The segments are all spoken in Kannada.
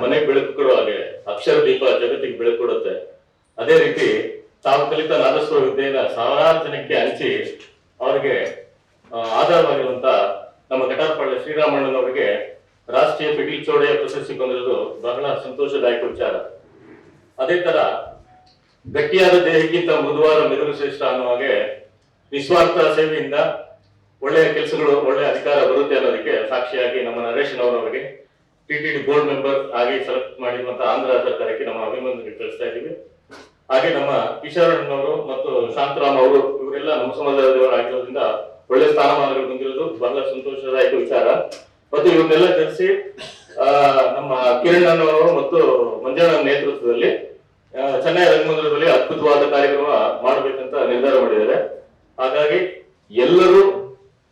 ಮನೆಗೆ ಬೆಳಕು ಕೊಡೋ ಹಾಗೆ ಅಕ್ಷರ ದೀಪ ಜಗತ್ತಿಗೆ ಬೆಳಕು ಕೊಡುತ್ತೆ. ಅದೇ ರೀತಿ ತಾವು ಕಲಿತ ನಾದಸ್ವರ ವಿದ್ಯೆಯನ್ನ ಸಾವಿರಾರು ಜನಕ್ಕೆ ಹಂಚಿ ಅವರಿಗೆ ಆಧಾರವಾಗಿರುವಂತ ನಮ್ಮ ಕಟಾರಪಳ್ಳಿ ಶ್ರೀರಾಮಣ್ಣನವರಿಗೆ ರಾಷ್ಟ್ರೀಯ ಪಿಟೀಲ್ ಚೌಡಯ್ಯ ಪ್ರಶಸ್ತಿ ಬಂದಿರೋದು ಬಹಳ ಸಂತೋಷದಾಯಕ ವಿಚಾರ. ಅದೇ ತರ ಗಟ್ಟಿಯಾದ ದೇಹಕ್ಕಿಂತ ಮೃದುವಾದ ಮೆದುಳು ಶ್ರೇಷ್ಠ ಅನ್ನೋ ಹಾಗೆ ನಿಸ್ವಾರ್ಥ ಸೇವೆಯಿಂದ ಒಳ್ಳೆಯ ಕೆಲಸಗಳು ಒಳ್ಳೆಯ ಅಧಿಕಾರ ಬರುತ್ತೆ ಅನ್ನೋದಕ್ಕೆ ಸಾಕ್ಷಿಯಾಗಿ ನಮ್ಮ ನರೇಶನವರವರಿಗೆ ಟಿಟಿಡಿ ಬೋರ್ಡ್ ಮೆಂಬರ್ ಆಗಿ ಸೆಲೆಕ್ಟ್ ಮಾಡಿರುವಂತಹ ಆಂಧ್ರ ಸರ್ಕಾರಕ್ಕೆ ನಮ್ಮ ಅಭಿನಂದನೆ ತಿಳಿಸ್ತಾ ಇದ್ದೀವಿ. ಹಾಗೆ ನಮ್ಮ ಕಿಶೋರಣ್ಣನವರು ಮತ್ತು ಶಾಂತರಾಮ್ ಅವರು ಇವರೆಲ್ಲ ನಮ್ಮ ಸಮಾಜದವರು ಆಗಿರೋದ್ರಿಂದ ಒಳ್ಳೆ ಸ್ಥಾನಮಾನಗಳು ಬಂದಿರೋದು ಬಹಳ ಸಂತೋಷದಾಯಕ ವಿಚಾರ. ಮತ್ತು ಇವನ್ನೆಲ್ಲ ತಿಳಿಸಿ ನಮ್ಮ ಕಿರಣ್ ಅನ್ನೋರು ಮತ್ತು ಮಂಜಣ್ಣ ನೇತೃತ್ವದಲ್ಲಿ ಚೆನ್ನೈ ರಂಗಮಂದಿರದಲ್ಲಿ ಅದ್ಭುತವಾದ ಕಾರ್ಯಕ್ರಮ ಮಾಡಬೇಕಂತ ನಿರ್ಧಾರ ಮಾಡಿದ್ದಾರೆ. ಹಾಗಾಗಿ ಎಲ್ಲರೂ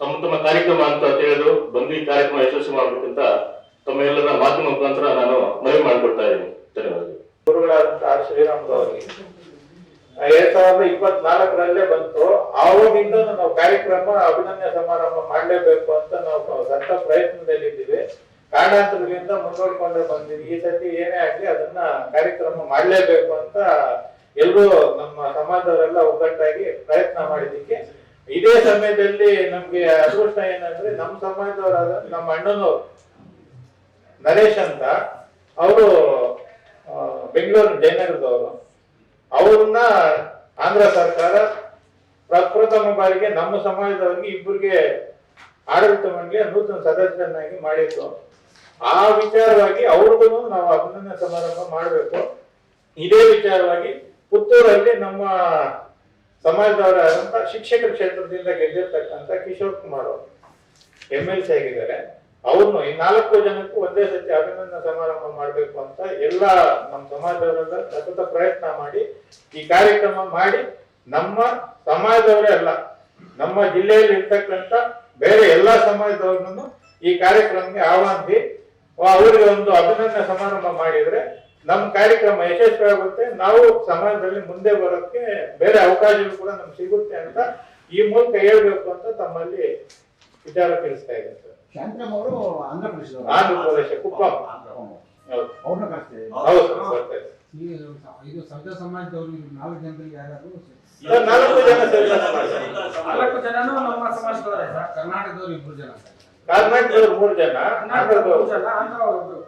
ತಮ್ಮ ತಮ್ಮ ಕಾರ್ಯಕ್ರಮ ಅಂತ ತಿಳಿದು ಬಂದು ಈ ಕಾರ್ಯಕ್ರಮ ಯಶಸ್ವಿ ಮಾಡ್ಬೇಕಂತ ತಮ್ಮ ಎಲ್ಲರ ಮಾಧ್ಯಮ ಮುಖಾಂತರ ನಾನು ಮನವಿ ಮಾಡಿಕೊಡ್ತಾ ಇದ್ದೀನಿ. ಧನ್ಯವಾದಗಳು. ಗುರುಗಳಾದಂತಹ ಶ್ರೀರಾಮದವರಿಗೆ 2024 ಬಂತು. ಆವಾಗಿಂದ ನಾವು ಕಾರ್ಯಕ್ರಮ ಅಭಿನಂದನೆ ಸಮಾರಂಭ ಮಾಡಲೇಬೇಕು ಅಂತ ನಾವು ಸತ್ತ ಪ್ರಯತ್ನದಲ್ಲಿದ್ದೀವಿ. ಕಾರಣಾಂತರದಿಂದ ಮುಂದೂಡ್ಕೊಂಡು ಬಂದಿವಿ. ಈ ಸತಿ ಏನೇ ಆಗ್ಲಿ ಅದನ್ನ ಕಾರ್ಯಕ್ರಮ ಮಾಡಲೇಬೇಕು ಅಂತ ಎಲ್ಲರೂ ನಮ್ಮ ಸಮಾಜದವರೆಲ್ಲ ಒಗ್ಗಟ್ಟಾಗಿ ಪ್ರಯತ್ನ ಮಾಡಿದ್ದಕ್ಕೆ ಇದೇ ಸಮಯದಲ್ಲಿ ನಮ್ಗೆ ಅದೃಷ್ಟ ಏನಂದ್ರೆ ನಮ್ಮ ಸಮಾಜದವರಾದ ನಮ್ಮ ಅಣ್ಣನವರು ನರೇಶ್ ಅಂತ ಅವರು ಬೆಂಗಳೂರು ಜಯನಗರದವರು. ಅವ್ರನ್ನ ಆಂಧ್ರ ಸರ್ಕಾರ ಪ್ರಪ್ರಥಮ ಬಾರಿಗೆ ನಮ್ಮ ಸಮಾಜದವರಿಗೆ ಇಬ್ಬರಿಗೆ ಆಡಳಿತ ಮಂಡಳಿಯ ನೂತನ ಸದಸ್ಯರನ್ನಾಗಿ ಮಾಡಿತ್ತು. ಆ ವಿಚಾರವಾಗಿ ಅವ್ರಿಗೂ ನಾವು ಅಭಿನಂದನೆ ಸಮಾರಂಭ ಮಾಡಬೇಕು. ಇದೇ ವಿಚಾರವಾಗಿ ಪುತ್ತೂರಲ್ಲಿ ನಮ್ಮ ಸಮಾಜದವರಾದಂತ ಶಿಕ್ಷಕರ ಕ್ಷೇತ್ರದಿಂದ ಗೆದ್ದಿರ್ತಕ್ಕಂಥ ಕಿಶೋರ್ ಕುಮಾರ್ ಅವರು MLC ಆಗಿದ್ದಾರೆ. ಅವ್ರನ್ನು ಈ 4 ಜನಕ್ಕೂ ಒಂದೇ ಸತಿ ಅಭಿನಂದನೆ ಸಮಾರಂಭ ಮಾಡಬೇಕು ಅಂತ ಎಲ್ಲ ನಮ್ಮ ಸಮಾಜದವರೆಲ್ಲ ಸತತ ಪ್ರಯತ್ನ ಮಾಡಿ ಈ ಕಾರ್ಯಕ್ರಮ ಮಾಡಿ ನಮ್ಮ ಸಮಾಜದವರೇ ಅಲ್ಲ, ನಮ್ಮ ಜಿಲ್ಲೆಯಲ್ಲಿ ಇರ್ತಕ್ಕಂಥ ಬೇರೆ ಎಲ್ಲಾ ಸಮಾಜದವ್ರನ್ನು ಈ ಕಾರ್ಯಕ್ರಮಕ್ಕೆ ಆಹ್ವಾನಿಸಿ ಅವರಿಗೆ ಒಂದು ಅಭಿನಂದನೆ ಸಮಾರಂಭ ಮಾಡಿದ್ರೆ ನಮ್ಮ ಕಾರ್ಯಕ್ರಮ ಯಶಸ್ವಿ ಆಗುತ್ತೆ. ನಾವು ಸಮಾಜದಲ್ಲಿ ಮುಂದೆ ಬರೋಕ್ಕೆ ಬೇರೆ ಅವಕಾಶಗಳು ಕೂಡ ನಮ್ಗೆ ಸಿಗುತ್ತೆ ಅಂತ ಈ ಮೂಲಕ ಹೇಳ್ಬೇಕು ಅಂತ ತಮ್ಮಲ್ಲಿ ವಿಚಾರ ತಿಳಿಸ್ತಾ ಇದ್ದಾರೆ ಸರ್. ಶಾಂತರಾಮ್ ಅವರು ಆಂಧ್ರ ಪ್ರದೇಶ ಕುಪ್ಪಂ. ಅವ್ರನ್ನ ಕಳಿಸ್ತೇವೆ. ಹೌದು ಸರ್. ಇದು ಸಭ್ಯ ಸಮಾಜದವರು 4 ಜನರಲ್ಲಿ ಯಾರು? 4 ಜನ ಸಭ್ಯ ಸಮಾಜ. 4 ಜನನು ನಮ್ಮ ಸಮಾಜದವರೇ ಸರ್. ಕರ್ನಾಟಕದವರು 2 ಜನ. ಕರ್ನಾಟಕದವರು 3 ಜನ, ಆಂಧ್ರದವರು 3 ಜನ, ಆಂಧ್ರದವರು